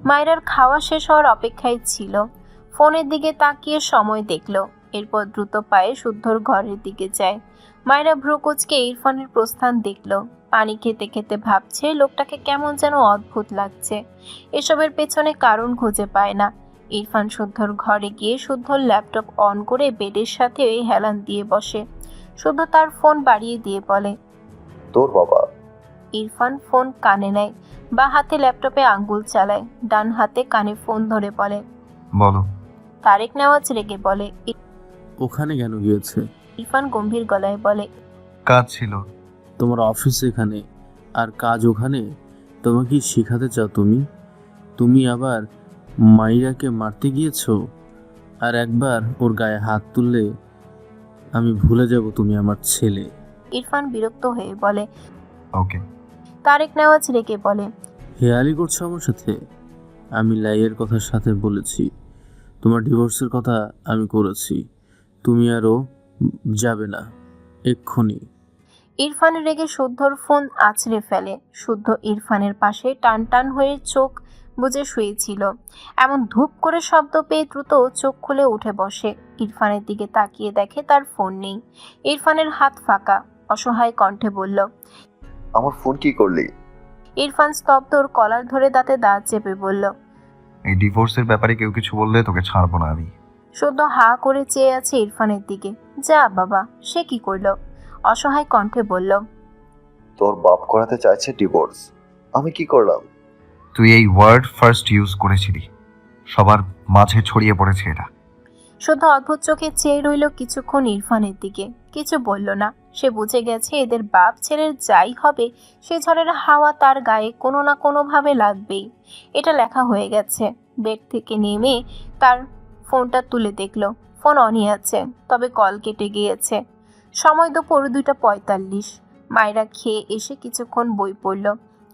মায়রার খাওয়া শেষ হওয়ার অপেক্ষায় ছিল। ফোনের দিকে তাকিয়ে সময় দেখল, এরপর দ্রুত পায়ে শুদ্ধর ঘরের দিকে যায়। মায়রা ভ্রুকুচকে ইরফানের প্রস্থান দেখল। পানি খেতে খেতে ভাবছে লোকটাকে কেমন যেন অদ্ভুত লাগছে। এসবের পেছনে কারণ খুঁজে পায় না। ইরফান শুদ্ধর ঘরে গিয়ে শুদ্ধর ল্যাপটপ অন করে বেডের সাথে হেলান দিয়ে বসে। শুদ্ধ তার ফোন বাড়িয়ে দিয়ে বলে, তোর বাবা। ইরফান ফোন কানে নেয়, বা হাতে ল্যাপটপে আঙ্গুল চালায়, ডান হাতে কানে ফোন ধরে বলে, বলো। তারেক নেওয়াজ রেগে বলে। ওখানে কেন গিয়েছে? ইরফান গম্ভীর গলায় বলে, কাজ ছিল। তোমার অফিস এখানে আর কাজ ওখানে? তোমাকে কি শেখাতে চাও তুমি? তুমি আবার মাইরাকে মারতে গিয়েছো? আর একবার ওর গায়ে হাত তুললে আমি ভুলে যাব তুমি আমার ছেলে। ইরফান বিরক্ত হয়ে বলে। ওকে। তারেক নেওয়াজ রেগে বলে, হেয়ালি করছো আমার সাথে? আমি লাইয়ের কথার সাথে বলেছি, তোমার ডিভোর্সের কথা আমি করেছি, তুমি আরও যাবে না এক্ষুনি। ইরফান রেগে শুদ্ধর ফোন আছড়ে ফেলে। শুদ্ধ ইরফানের পাশে টান টান হয়ে চোখ বুজে শুয়েছিল। এমন ধূপ করে শব্দ পেয়ে দ্রুত চোখ খুলে উঠে বসে। ইরফানের দিকে তাকিয়ে দেখে তার ফোন নেই। ইরফানের হাত ফাঁকা, অসহায় কণ্ঠে বলল, আমার ফোন কি করলি? ইরফান স্তব্ধ, ওর কলার ধরে দাঁতে দাঁত চেপে বলল, এই ডিভোর্সের ব্যাপারে কেউ কিছু বললে তোকে ছাড়বো না আমি। শুদ্ধ হা করে চেয়ে আছে ইরফানের দিকে। যা বাবা, সে কি করলো? অসহায় কণ্ঠে বলল, তোর বাপ করাতে চাইছে ডিভোর্স, আমি কি করলাম? তুই এই ওয়ার্ড ফার্স্ট ইউজ করেছিলি, সবার মাঝে ছড়িয়ে পড়েছে এটা। শুদ্ধ অদ্ভুত চোখে চেয়ে রইল কিছুক্ষণ ইরফানের দিকে, কিছু বলল না। সে বুঝে গেছে এদের বাপ ছেলের যাই হবে, সে ঝড়ের হাওয়া তার গায়ে কোনো না কোনোভাবে লাগবেই। এটা লেখা হয়ে গেছে। বেড থেকে নেমে তার ফোনটা তুলে দেখল, ফোন অনই আছে, তবে কল কেটে গিয়েছে। সময় দুপুর 2:45। মায়েরা খেয়ে এসে কিছুক্ষণ বই পড়ল,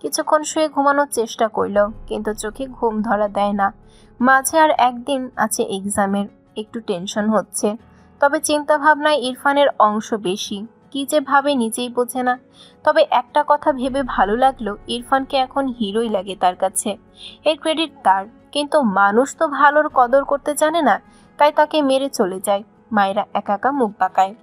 কিছুক্ষণ শুয়ে ঘুমানোর চেষ্টা করল, কিন্তু চোখে ঘুম ধরা দেয় না। মাঝে আর একদিন আছে এক্সামের, একটু টেনশন হচ্ছে। তবে চিন্তা ভাবনায় ইরফানের অংশ বেশি। কি যে ভাবে নিজেই বোঝে না। তবে একটা কথা ভেবে ভালো লাগলো, ইরফানকে এখন হিরোই লাগে তার কাছে। এর ক্রেডিট তার, কিন্তু মানুষ তো ভালোর কদর করতে জানে না, তাই তাকে মেরে চলে যায়। মায়েরা একা একা মুখ বাঁকায়।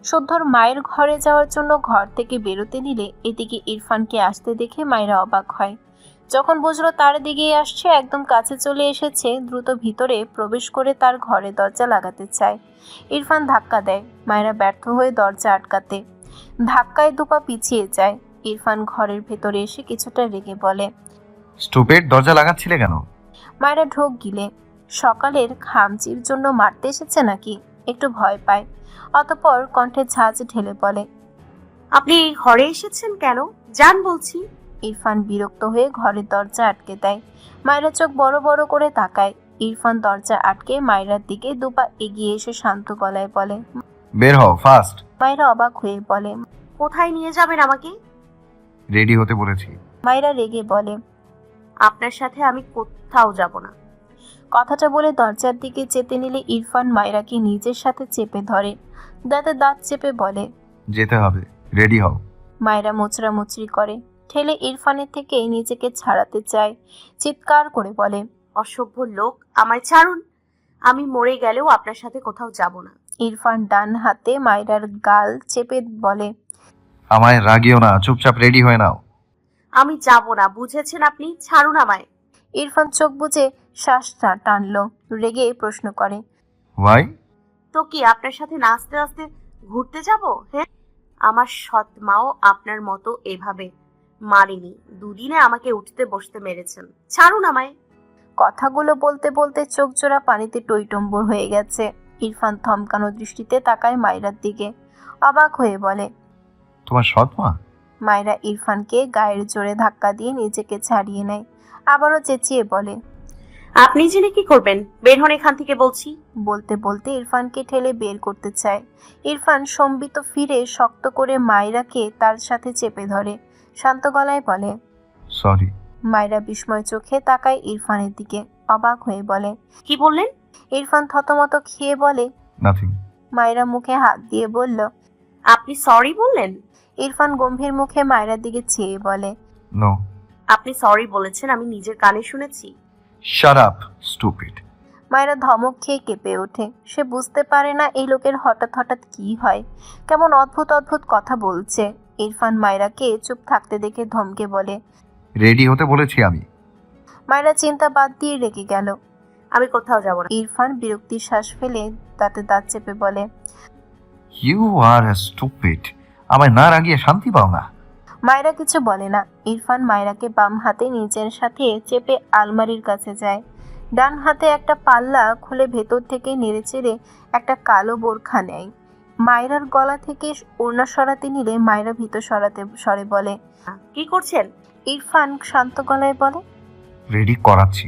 শুদ্ধর মায়ের ঘরে যাওয়ার জন্য ঘর থেকে বেরোতে নিলে এদিকে ইরফানকে আসতে দেখে মায়েরা অবাক হয়। যখন বুঝলো তার দিকেই আসছে, একদম কাছে চলে এসেছে, দ্রুত ভিতরে প্রবেশ করে তার ঘরে দরজা লাগাতে চায়। ইরফান ধাক্কা দেয়, মায়েরা ব্যর্থ হয়ে দরজা আটকাতে। ধাক্কায় দুপা পিছিয়ে যায়। ইরফান ঘরের ভেতরে এসে কিছুটা রেগে বলে, স্টুপিড, দরজা লাগাচ্ছিলে কেন? মায়েরা ঢোক গিলে, সকালের খামচির জন্য মারতে এসেছে নাকি? একটু ভয় পায়। অতঃপর কণ্ঠে ঝাঁজ ঢেলে বলে, আপনি এই ঘরে এসেছেন কেন? যান বলছি। ইরফান বিরক্ত হয়ে ঘরের দরজা আটকে দেয়। মায়েরা চোখ বড় বড় করে তাকায়। ইরফান দরজা আটকে মায়েরার দিকে দুপা এগিয়ে এসে শান্ত গলায় বলে, বের হও ফাস্ট। মায়েরা অবাক হয়ে বলে, কোথায় নিয়ে যাবেন আমাকে? রেডি হতে বলেছি। মায়েরা রেগে বলে, আপনার সাথে আমি কোথাও যাব না। কথাটা বলে দরজার দিকে যেতে নিলে ইরফান মায়েরাকে নিজের সাথে চেপে ধরে, দাঁতে দাঁত চেপে বলে, যেতে হবে, রেডি হও। মায়েরা মোচড়ামুচড়ি করে, ঠেলে ইরফানের থেকে নিজেকে ছাড়াতে চায়। চিৎকার করে বলে, অসভ্য লোক, আমায় ছাড়ুন। আমি মরে গেলেও আপনার সাথে কোথাও যাব না। ইরফান ডান হাতে মায়েরার গাল চেপে বলে, আমায় রাগিও না, চুপচাপ রেডি হয়ে নাও। আমি যাব না, বুঝেছেন আপনি? ছাড়ুন আমায়। ইরফান চোখ বুজে শ্বাসটা টানলো, রেগে প্রশ্ন করে, ওয়াই? তো কি আপনার সাথে নাচতে নাচতে ঘুরতে যাব? হ্যাঁ, আমার সৎ মাও আপনার মতো এভাবে মারেনি। দুদিনে আমাকে উঠতে বসতে মেরেছেন। ছাড়ুন আমায়। কথাগুলো বলতে বলতে চোখ জোড়া পানিতে টইটম্বুর হয়ে গেছে। ইরফান থমকানো দৃষ্টিতে তাকায় মায়েরার দিকে, অবাক হয়ে বলে, তোমার সৎ মা? মায়েরা ইরফানকে গায়ের জোরে ধাক্কা দিয়ে নিজেকে ছাড়িয়ে নেয়। আবারও চেঁচিয়ে বলে, আপনি জেনে কি করবেন? বের হন এখান থেকে বলছি। বলতে বলতে ইরফানকে ঠেলে বের করতে চায়। ইরফান সম্বিত ফিরে শক্ত করে মায়েরাকে তার সাথে চেপে ধরে, শান্ত গলায় বলে, সরি। মায়েরা বিস্ময় চোখে তাকায় ইরফানের দিকে, অবাক হয়ে বলে, কি বললেন? ইরফান থতমত খেয়ে বলে, নাথিং। মায়েরা মুখে হাত দিয়ে বলল, আপনি সরি বললেন? ইরফান গম্ভীর মুখে মায়েরার দিকে চেয়ে বলে, নো। আপনি সরি বলেছেন, আমি নিজের কানে শুনেছি। Shut up stupid. মায়েরা ধমক খেয়ে কেঁপে ওঠে। সে বুঝতে পারে না এই লোকের হঠাৎ হঠাৎ কি হয়, কেমন অদ্ভুত অদ্ভুত কথা বলছে। ইরফান মায়েরাকে চুপ থাকতে দেখে ধমকে বলে। রেডি হতে বলেছি আমি। মায়েরা চিন্তা বাদ দিয়ে রেগে গেল। আমি কোথাও যাব না। ইরফান বিরক্তির শ্বাস ফেলে দাঁতে দাঁত চেপে বলে। You are stupid. আমায় না রাগিয়ে শান্তি পাও না। মায়েরা কিছু বলে না। ইরফান মায়েরাকে বাম হাতে নিজের সাথে চেপে আলমারির কাছে যায়। ডান হাতে একটা পাল্লা খুলে ভেতর থেকে নেড়েচেড়ে একটা কালো বোরখা নেয়। মায়েরার গলা থেকে ওড়না সরাতে নিলে মায়েরা ভীত স্বরে বলে। কি করছেন? ইরফান শান্ত গলায় বলে। রেডি করাচ্ছি,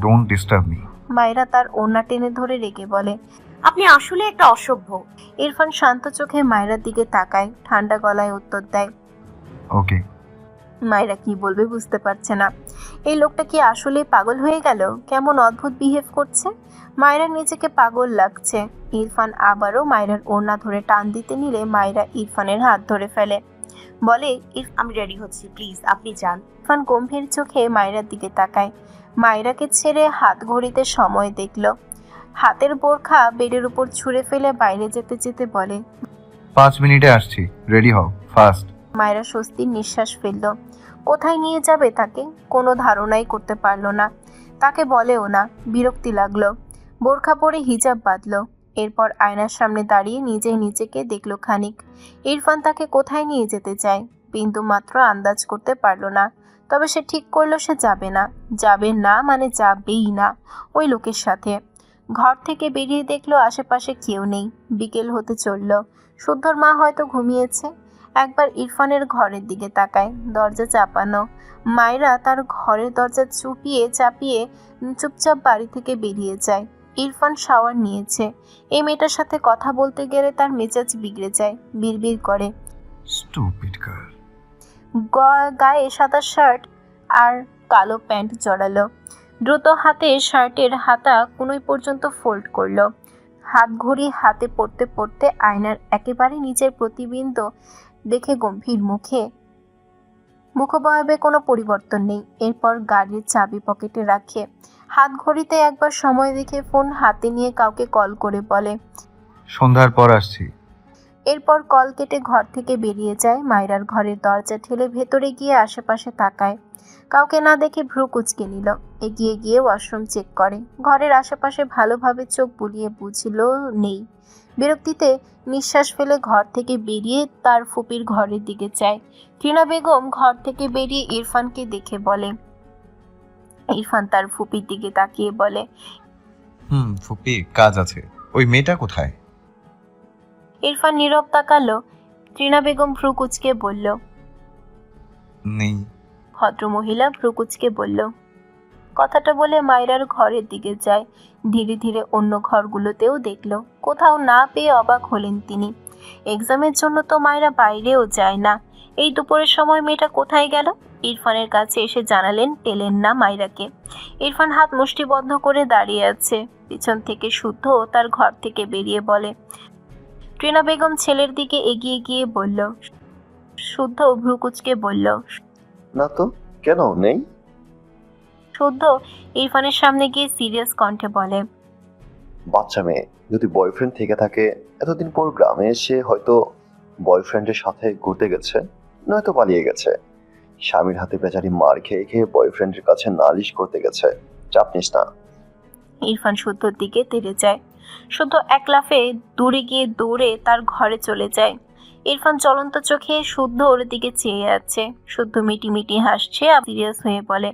ডোন্ট ডিস্টার্ব মি। মায়েরা তার ওড়না টেনে ধরে রেগে বলে। আপনি আসলে একটা অসভ্য। ইরফান শান্ত চোখে মায়েরার দিকে তাকায়, ঠান্ডা গলায় উত্তর দেয়। ওকে। মায়েরা কি বলবে বুঝতে পারছে না। এই লোকটা কি আসলে পাগল হয়ে গেল? কেমন অদ্ভুত বিহেভ করছে। মায়েরা নিজেকে পাগল লাগছে। ইরফান আবারও মায়েরার ওড়না ধরে টান দিতে নিলে মায়েরা ইরফানের হাত ধরে ফেলে, বলে। আমি রেডি হচ্ছি, প্লিজ আপনি যান। ইরফান গম্ভীর চোখে মায়েরার দিকে তাকায়। মায়েরাকে ছেড়ে হাত ঘড়িতে সময় দেখল। হাতের বোরখা বেডের উপর ছুঁড়ে ফেলে বাইরে যেতে যেতে বলে। 5 মিনিটে আসছি, রেডি হও ফাস্ট। মায়েরা স্বস্তির নিঃশ্বাস ফেলল। কোথায় নিয়ে যাবে তাকে কোনো ধারণাই করতে পারল না। তাকে বলেও না। বিরক্তি লাগলো। বোরখা পরে হিজাব বাঁধল। এরপর আয়নার সামনে দাঁড়িয়ে নিজেকে দেখল খানিক। ইরফান তাকে কোথায় নিয়ে যেতে চায় বিন্দু মাত্র আন্দাজ করতে পারল না। তবে সে ঠিক করলো সে যাবে না। যাবে না মানে যাবেই না ওই লোকের সাথে। ঘর থেকে বেরিয়ে দেখলো আশেপাশে কেউ নেই। বিকেল হতে চলল। শুদ্ধর মা হয়তো ঘুমিয়েছে। একবার ইরফানের ঘরের দিকে তাকায়, দরজা চাপানো। মায়েরা তার ঘরের দরজা চাপিয়ে চুপচাপ বাড়ি থেকে বেরিয়ে যায়। ইরফান শাওয়ার নিয়েছে। এই মেয়েটার সাথে কথা বলতে গেলে তার মেজাজ বিগড়ে যায়। বিড়বিড় করে। Stupid girl. গায়ে সাদা শার্ট আর কালো প্যান্ট জড়ালো। দ্রুত হাতে শার্টের হাতা কোনোই পর্যন্ত ফোল্ড করলো। হাত ঘড়ি হাতে পড়তে পড়তে আয়নার একেবারে নিচের প্রতিবিম্ব দেখে গম্ভীর মুখবয়বে কোনো পরিবর্তন নেই। এরপর গাড়ির চাবি পকেটে রাখে। হাত ঘড়িতে একবার সময় দেখে ফোন হাতে নিয়ে কাউকে কল করে বলে। সন্ধ্যার পর আসছি। এরপর কল কেটে ঘর থেকে বেরিয়ে যায়। মায়রার ঘরের দরজা ঠেলে ভেতরে গিয়ে আশেপাশে তাকায়। কাউকে না দেখে ভ্রু কুঁচকে নিল। এগিয়ে গিয়ে ওয়াশরুম চেক করে। ঘরের আশেপাশে ভালোভাবে চোখ বুলিয়ে বুঝল নেই। বিরক্তিতে নিঃশ্বাস ফেলে ঘর থেকে বেরিয়ে তার ফুপির ঘরের দিকে যায়। টিনা বেগম ঘর থেকে বেরিয়ে ইরফানকে দেখে বলে। ইরফান তার ফুপির দিকে তাকিয়ে বলে। ফুপি কাজ আছে। ওই মেয়েটা কোথায়? ইরফান নীরব তাকালো। টিনা বেগম ভ্রু কুঁচকে বলল। নেই। ভদ্রমহিলা ভ্রু কুঁচকে বলল। কথাটা বলে মায়রার ঘরের দিকে যায়। ধীরে ধীরে অন্য ঘরগুলোতেও দেখল। কোথাও না পেয়ে অবাক হলেন তিনি। এক্সামের জন্য তো মায়রা বাইরেও যায় না। এই দুপুরের সময় মেয়েটা কোথায় গেল? ইরফানের কাছে এসে জানালেন পেলেন না মায়রাকে। ইরফান হাত মুষ্টিবদ্ধ করে দাঁড়িয়ে আছে। পিছন থেকে শুদ্ধ তার ঘর থেকে বেরিয়ে বলে। টিনা বেগম ছেলের দিকে এগিয়ে গিয়ে বলল। শুদ্ধ ভ্রু কুঁচকে বলল। না তো, কেন নেই? শুদ্ধ ইরফানের সামনে গিয়ে সিরিয়াস কণ্ঠে বলে। বাচ্চা মেয়ে, যদি বয়ফ্রেন্ড থেকে থাকে এতদিন পর গ্রামে এসে হয়তো বয়ফ্রেন্ডের সাথে ঘুরতে গেছে, নয়তো পালিয়ে গেছে। স্বামীর হাতে বেচারি মার খেয়ে খেয়ে বয়ফ্রেন্ডের কাছে নালিশ করতে গেছে। চাপ নিস না। ইরফান শুদ্ধর দিকে তেড়ে যায়। শুদ্ধ এক লাফে দূরে গিয়ে দৌড়ে তার ঘরে চলে যায়। ইরফান চলন্ত চোখে শুদ্ধ ওর দিকে চেয়ে আছে। শুদ্ধ মিটি হাসছে আর সিরিয়াস হয়ে বলে।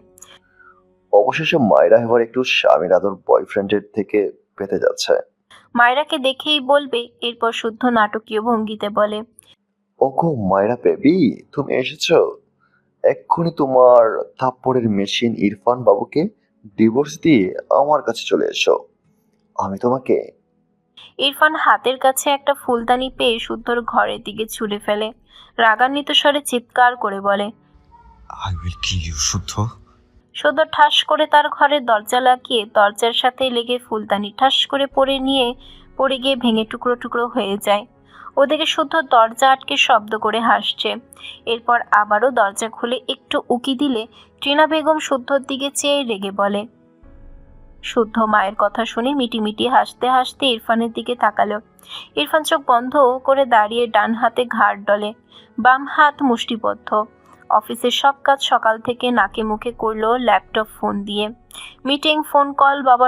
অবশেষে মায়েরা এবার একটু স্বামীর আদর বয়ফ্রেন্ডের থেকে পেতে যাচ্ছে। মায়রাকে দেখেই বলবে। এরপর শুদ্ধ নাটকীয় ভঙ্গিতে বলে। ওগো মায়েরা বেবি, তুমি এসেছো। এক্ষুনি তোমার থাপ্পড়ের মেশিন ইরফান বাবুকে ডিভোর্স দিয়ে আমার কাছে চলে এসো। আমি তোমাকে। ইরফান হাতের কাছে একটা ফুলদানি পেয়ে শুদ্ধর ঘরের দিকে ছুঁড়ে ফেলে। রাগান্বিত স্বরে চিৎকার করে বলে। আই উইল কিল ইউ শুদ্ধ। শুদ্ধ ঠাস করে তার ঘরের দরজা লাগিয়ে দরজার সাথে লেগে ফুলদানি ঠাস করে পড়ে গিয়ে ভেঙে টুকরো টুকরো হয়ে যায়। ওদিকে শুদ্ধ দরজা আটকে শব্দ করে হাসছে। এরপর আবারও দরজা খুলে একটু উকি দিলে টিনা বেগম শুদ্ধর দিকে চেয়ে রেগে বলে। শুদ্ধ মায়ের কথা শুনে মিটিমিটি হাসতে হাসতে ইরফানের দিকে তাকালো। ইরফান চোখ বন্ধ করে দাঁড়িয়ে ডান হাতে ঘাড় ডলে, বাম হাত মুষ্টিবদ্ধ। অফিসের সব কাজ সকাল থেকে নাকে মুখে করলো ল্যাপটপ ফোন দিয়ে। মিটিং, ফোন কল, বাবার